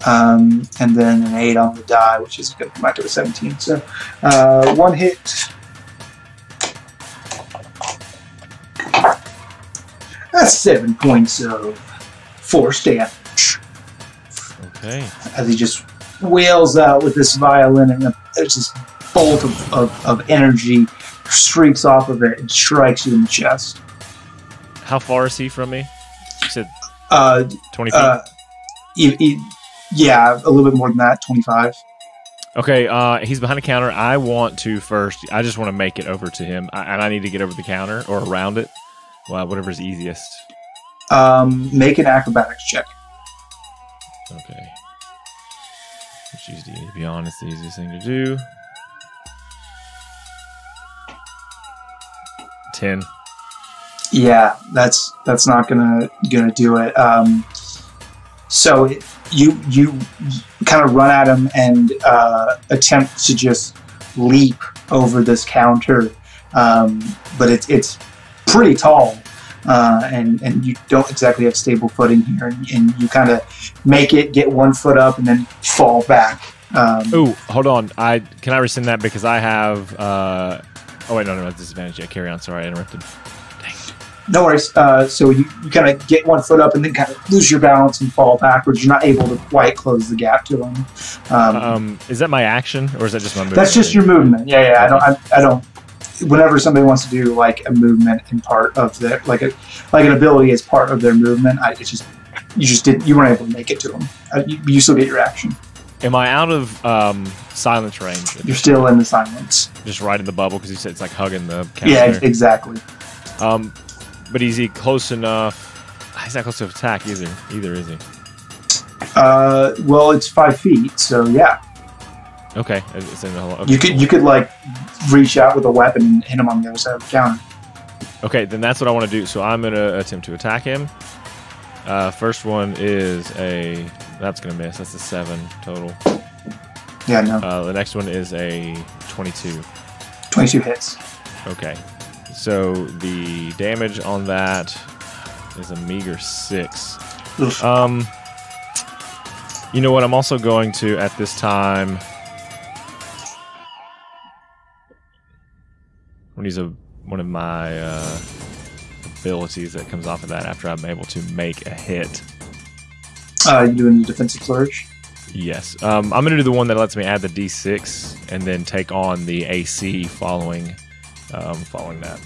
And then an 8 on the die, which is going to come back to a 17. So, one hit. That's 7 points of force damage. Okay. As he just wails out with this violin, and there's this bolt of energy streaks off of it and strikes you in the chest. How far is he from me? You said 20 feet? Yeah, a little bit more than that, 25. Okay, he's behind a counter. I want to first... I just want to make it over to him. And I need to get over the counter or around it. Well, whatever's easiest. Make an acrobatics check. Okay. Which is, to be honest, the easiest thing to do. 10. Yeah, that's not gonna do it. So you kind of run at him and attempt to just leap over this counter, but it's pretty tall, and you don't exactly have stable footing here, and you kind of make it, get 1 foot up, and then fall back. Ooh, hold on. Can I rescind that because I have... oh, wait, no, disadvantage. Yeah, carry on. Sorry, I interrupted. No worries. So you kind of get 1 foot up and then kind of lose your balance and fall backwards. You're not able to quite close the gap to him. Is that my action or is that just my movement? That's just your movement. Yeah. I don't. Whenever somebody wants to do like a movement in part of their like an ability as part of their movement, you weren't able to make it to them. You still get your action. Am I out of silence range? You're still in the silence. Just right in the bubble because you said it's like hugging the counter. Yeah, exactly. But is he close enough? He's not close to attack either, is he? Well, it's 5 feet, so yeah. Okay. It's in the whole, okay. You could like reach out with a weapon and hit him on the other side of the counter. Okay, then that's what I want to do. So I'm going to attempt to attack him. First one is that's going to miss. That's a 7 total. Yeah, no. The next one is a 22. 22 hits. Okay. So the damage on that is a meager 6. Oof. You know what? I'm also going to, at this time, I'm going to use one of my abilities that comes off of that after I'm able to make a hit. You doing the defensive flourish? Yes. I'm going to do the one that lets me add the D6 and then take on the AC following that.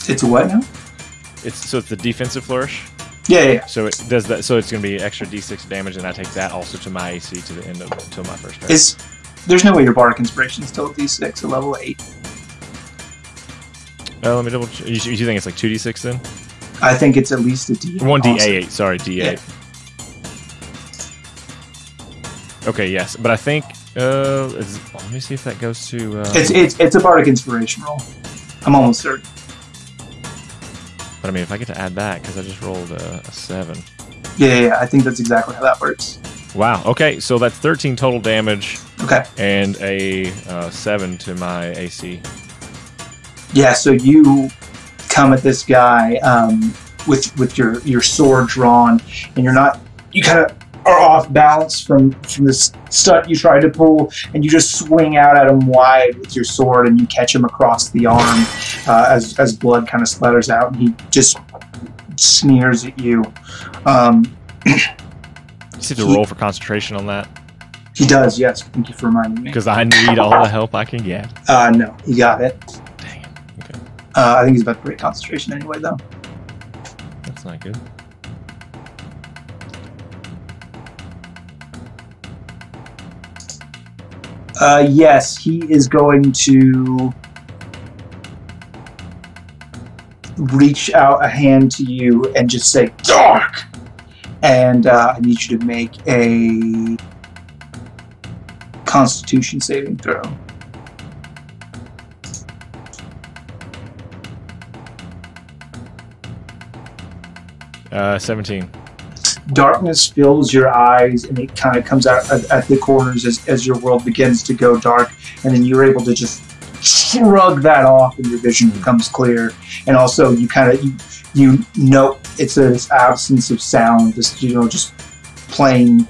It's a what now? It's the defensive flourish. Yeah. So it does that. So it's going to be extra D6 damage, and I take that also to my AC to the end of until my first turn. There's no way your bardic inspiration is still at D6 at level 8. Let me double check. You think it's like 2d6 then? I think it's at least a D8. 1d8. Sorry, d8. Okay, yes, but I think let me see if that goes to. It's a bardic inspiration roll. I'm almost certain. But I mean, if I get to add that because I just rolled a 7. Yeah, I think that's exactly how that works. Wow. Okay, so that's 13 total damage. Okay. And a 7 to my AC. Yeah, so you come at this guy with your sword drawn, and you kind of are off balance from this stunt you tried to pull, and you just swing out at him wide with your sword, and you catch him across the arm as blood kind of splatters out, and he just sneers at you. You need to roll for concentration on that. He does, yes. Thank you for reminding me. Because I need all the help I can get. No, he got it. Dang it. Okay. I think he's about to break concentration anyway, though. That's not good. Yes, he is going to reach out a hand to you and just say, "Dark!" And I need you to make a Constitution saving throw. Uh, 17. Darkness fills your eyes, and it kind of comes out at the corners as your world begins to go dark, and then you're able to just shrug that off, and your vision becomes clear. And also, you know it's this absence of sound, this just plain,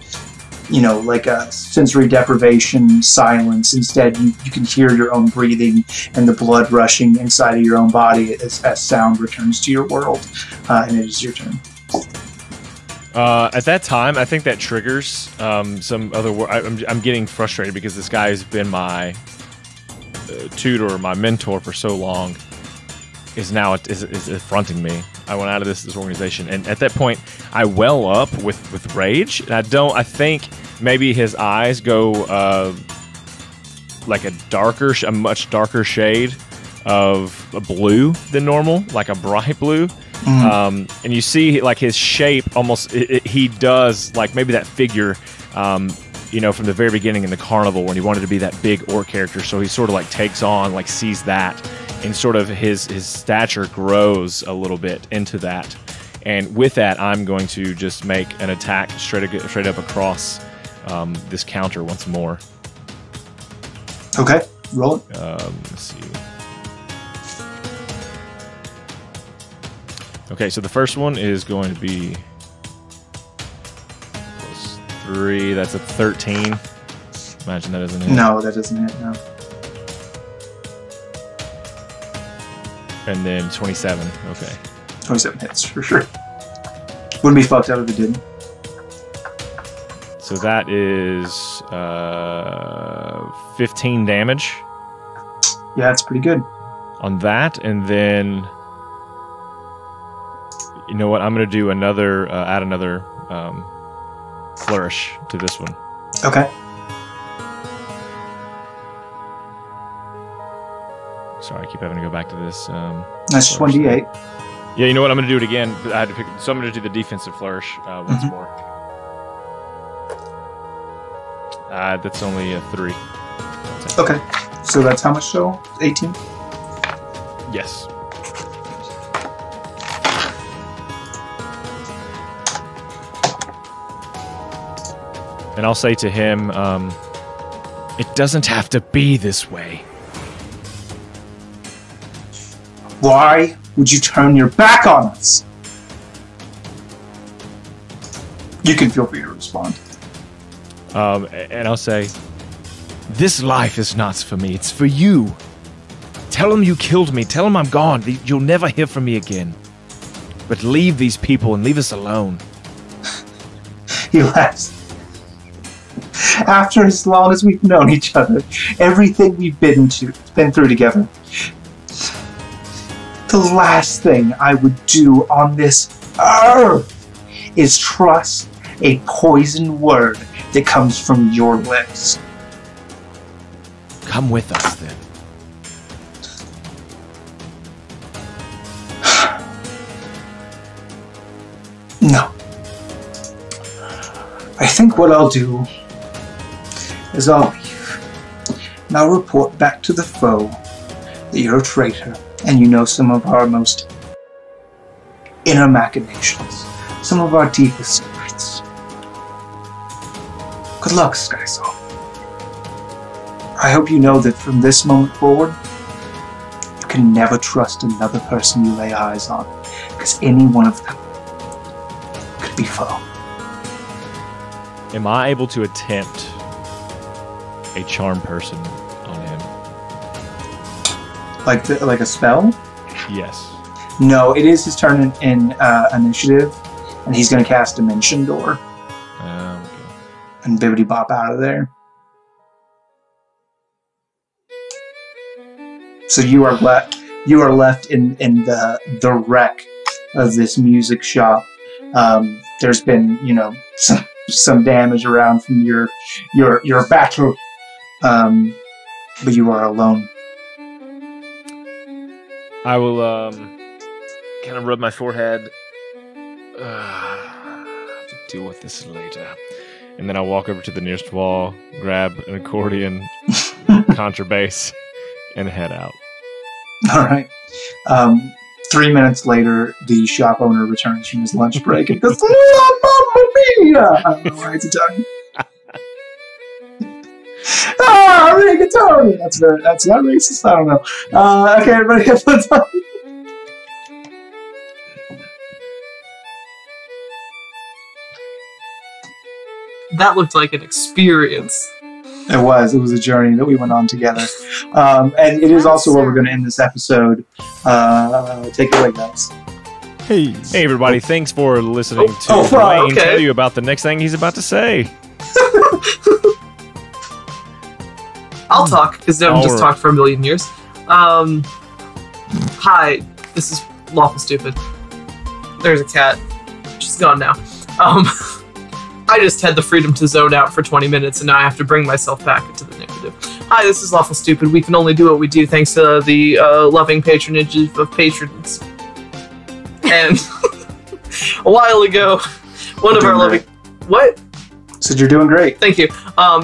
like a sensory deprivation silence. Instead, you can hear your own breathing and the blood rushing inside of your own body as sound returns to your world, and it is your turn. At that time, I think that triggers some other. I'm getting frustrated because this guy has been my tutor, my mentor for so long. Is now is affronting me. I went out of this organization, and at that point, I well up with rage. And I think maybe his eyes go like a much darker shade of a blue than normal, like a bright blue. And you see like his shape almost he does like maybe that figure from the very beginning in the carnival when he wanted to be that big orc character, so he sort of like takes on, like sees that, and sort of his stature grows a little bit into that. And with that, I'm going to just make an attack straight up across this counter once more. Okay, roll it. Let's see. Okay, so the first one is going to be +3. That's a 13. Imagine that doesn't hit. No, that doesn't hit, no. And then 27. Okay. 27 hits, for sure. Wouldn't be fucked up if it didn't. So that is 15 damage. Yeah, that's pretty good. On that, and then... You know what? I'm going to do add another flourish to this one. Okay. Sorry, I keep having to go back to this. That's just 1d8. Yeah, you know what? I'm going to do it again. But I had to pick, so I'm going to do the defensive flourish once more. That's only a 3. Okay. So that's how much so? 18? Yes. And I'll say to him, it doesn't have to be this way. Why would you turn your back on us? You can feel free to respond. And I'll say, this life is not for me, it's for you. Tell him you killed me, tell him I'm gone, you'll never hear from me again. But leave these people and leave us alone. He laughs. After as long as we've known each other, everything we've been through together, the last thing I would do on this earth is trust a poisoned word that comes from your lips. Come with us, then. No. I think what I'll do as all of you. Now report back to the foe that you're a traitor, and you know some of our most inner machinations, some of our deepest secrets. Good luck, Skysaw. I hope you know that from this moment forward, you can never trust another person you lay eyes on, because any one of them could be foe. Am I able to attempt a charm person on him? Like a spell? Yes. No, it is his turn in initiative, and he's going to cast Dimension Door Okay. and bibbity bop out of there. So you are left in the wreck of this music shop. There's been, some damage around from your battle, but you are alone. I will kind of rub my forehead. Have to deal with this later. And then I'll walk over to the nearest wall, grab an accordion, contrabass, and head out. All right. 3 minutes later, the shop owner returns from his lunch break and goes, "La Mamma Mia!" I don't know why it's Italian. Rigatoni! That's not racist. I don't know. Okay, everybody have fun time. That looked like an experience. It was a journey that we went on together. And it is also where we're going to end this episode. Take it away, guys. Hey, everybody. Thanks for listening to Dwayne tell you about the next thing he's about to say. I'll talk, because I've just talked for a million years. Hi, this is Lawful Stupid. There's a cat. She's gone now. I just had the freedom to zone out for 20 minutes, and now I have to bring myself back into the narrative. Hi, this is Lawful Stupid. We can only do what we do thanks to the loving patronage of patrons. And a while ago, one of our loving... What? Said you're doing great. Thank you.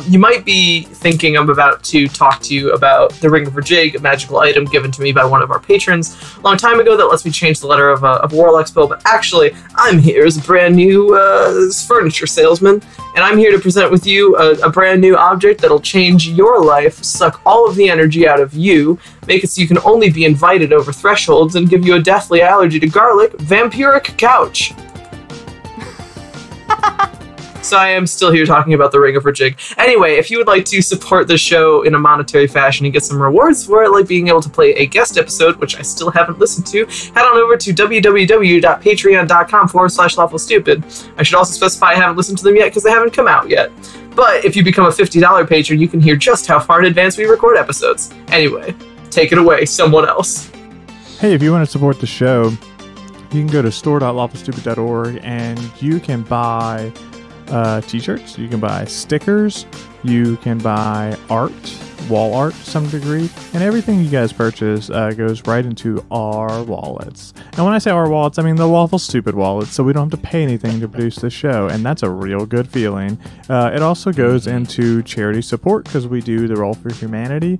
You might be thinking I'm about to talk to you about the Ring of Rajig, a magical item given to me by one of our patrons a long time ago that lets me change the letter of a Warlock spell, but actually, I'm here as a brand new furniture salesman, and I'm here to present with you a brand new object that'll change your life, suck all of the energy out of you, make it so you can only be invited over thresholds, and give you a deathly allergy to garlic, vampiric couch. So I am still here talking about the Ring of Rajig. Anyway, if you would like to support the show in a monetary fashion and get some rewards for it, like being able to play a guest episode, which I still haven't listened to, head on over to www.patreon.com/lawfulstupid. I should also specify I haven't listened to them yet because they haven't come out yet. But if you become a $50 patron, you can hear just how far in advance we record episodes. Anyway, take it away, someone else. Hey, if you want to support the show, you can go to store.lawfulstupid.org and you can buy t-shirts, you can buy stickers, you can buy art, wall art to some degree, and everything you guys purchase goes right into our wallets. And when I say our wallets, I mean the Lawful Stupid wallets, so we don't have to pay anything to produce this show, and that's a real good feeling. It also goes into charity support because we do the Roll for Humanity.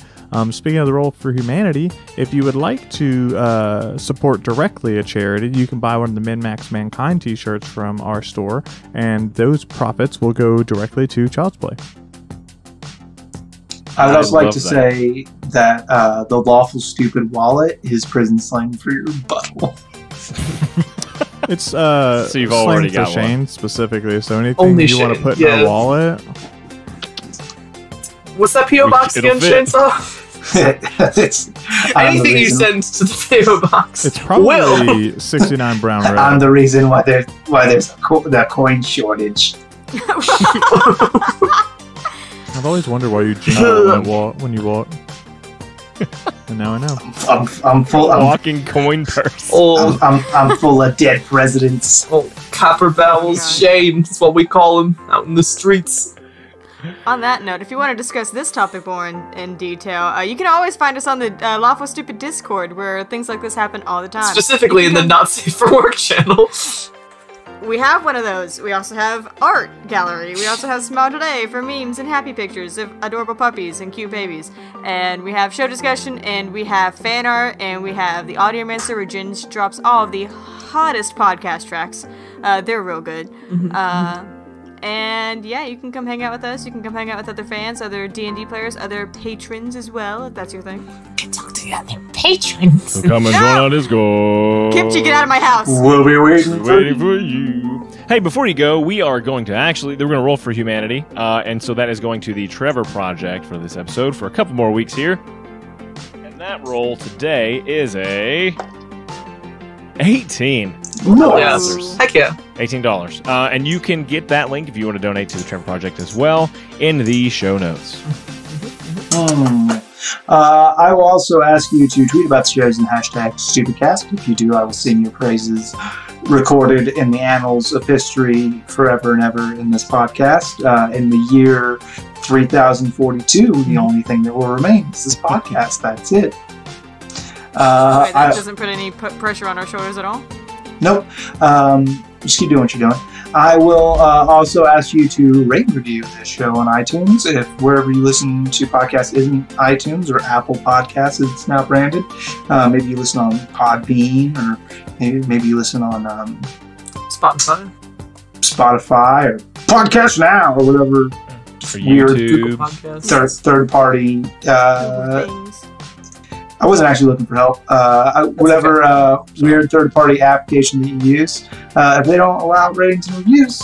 Speaking of the Roll for Humanity, if you would like to support directly a charity, you can buy one of the Min-Max Mankind t-shirts from our store, and those profits will go directly to Child's Play. I would also like to say that the Lawful Stupid wallet is prison slang for your butthole. It's so you've already got Shane one. Specifically, so anything Only you want to Shane, put yeah. in our wallet. What's that P.O. box It'll again, fit. Chainsaw? It's, Anything you send to the P.O. box. It's probably 69 brown red. I'm the reason why there's the coin shortage. I've always wondered why you jingle when you walk. And now I know. I'm full. Walking coin purse. Old, I'm full of dead presidents. old copper bowels Shane is what we call him out in the streets. On that note, if you want to discuss this topic more in detail, you can always find us on the Lawful Stupid Discord, where things like this happen all the time. Specifically in the Not Safe for Work channel. We have one of those. We also have art gallery. We also have Smile Today for memes and happy pictures of adorable puppies and cute babies. And we have show discussion, and we have fan art, and we have the Audiomancer, where Jin drops all of the hottest podcast tracks. They're real good. And yeah, you can come hang out with us. You can come hang out with other fans, other D&D players, other patrons as well, if that's your thing. Can talk to the other patrons. So come and join our Discord. Kimchi, get out of my house. We'll be waiting for you. Hey, before you go, we are going to we're going to roll for humanity, and so that is going to the Trevor Project for this episode for a couple more weeks here. And that roll today is a 18. Yes. Heck yeah. $18. And you can get that link if you want to donate to the Trevor Project as well in the show notes. I will also ask you to tweet about the shows and hashtag StupidCast. If you do, I will sing your praises recorded in the annals of history forever and ever in this podcast. In the year 3042, the only thing that will remain is this podcast. That's it. That doesn't put any pressure on our shoulders at all? Nope. Just keep doing what you're doing. I will also ask you to rate and review this show on iTunes. If wherever you listen to podcasts isn't iTunes or Apple Podcasts, as it's now branded. Maybe you listen on Podbean, or maybe you listen on Spotify, or Podcast Now, or whatever For weird YouTube. third party. I wasn't actually looking for help. Whatever weird third-party application that you use, if they don't allow ratings and reviews,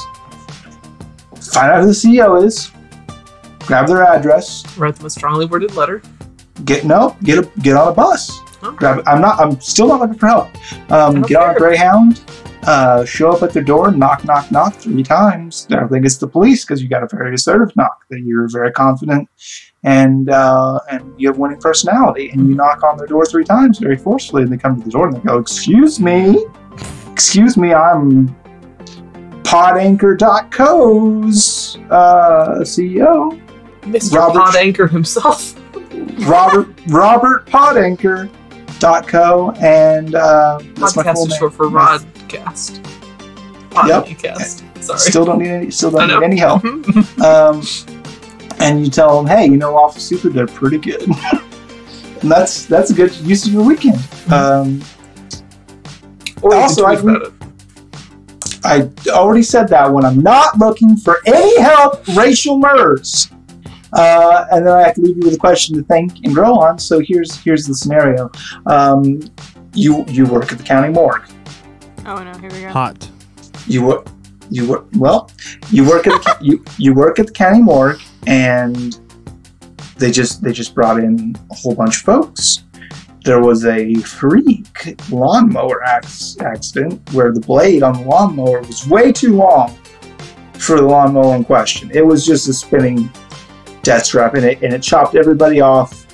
find out who the CEO is, grab their address, write them a strongly worded letter, get on a bus. Okay. I'm still not looking for help. Get on a Greyhound, show up at their door, knock 3 times. I think it's the police, because you got a very assertive knock that you're very confident and you have winning personality, and you knock on their door 3 times very forcefully, and they come to the door and they go, excuse me, I'm Podanchor.co's CEO, Mr. Podanchor himself. Robert Podanchor.co, and that's my full Podcast is name. short for Rodcast. Podcast. Sorry. Still don't need any help. And you tell them, hey, Lawful Super, they're pretty good. And that's a good use of your weekend. Or also, you can tweet about it. I already said that one. I'm not looking for any help, racial murders. And then I have to leave you with a question to think and grow on. So here's the scenario. You work at the county morgue. Oh no, here we go. Hot. You work at the county morgue, and they just brought in a whole bunch of folks. There was a freak lawnmower accident where the blade on the lawnmower was way too long for the lawnmower in question. It was just a spinning death trap, and it chopped everybody off.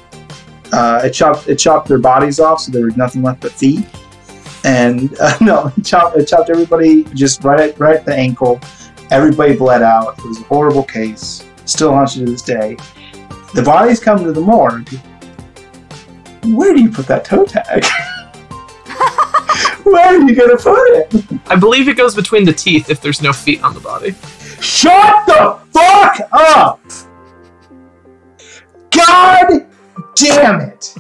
It chopped their bodies off, so there was nothing left but feet. And it chopped everybody just right at the ankle. Everybody bled out. It was a horrible case. Still haunts you to this day. The bodies come to the morgue. Where do you put that toe tag? Where are you gonna put it? I believe it goes between the teeth if there's no feet on the body. Shut the fuck up! God damn it!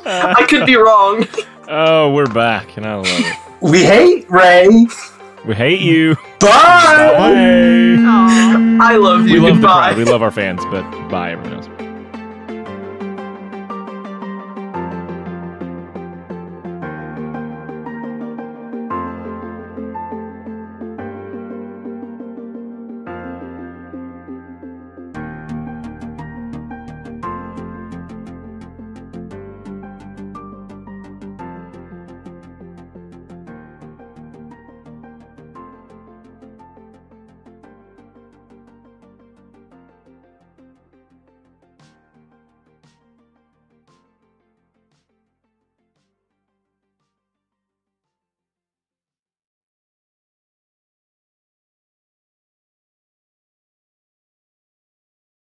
I could be wrong. Oh, we're back, and I love it. We hate Ray. We hate you. Bye! Bye. I love you. We love the Goodbye. crowd. We love our fans, but bye, everyone else.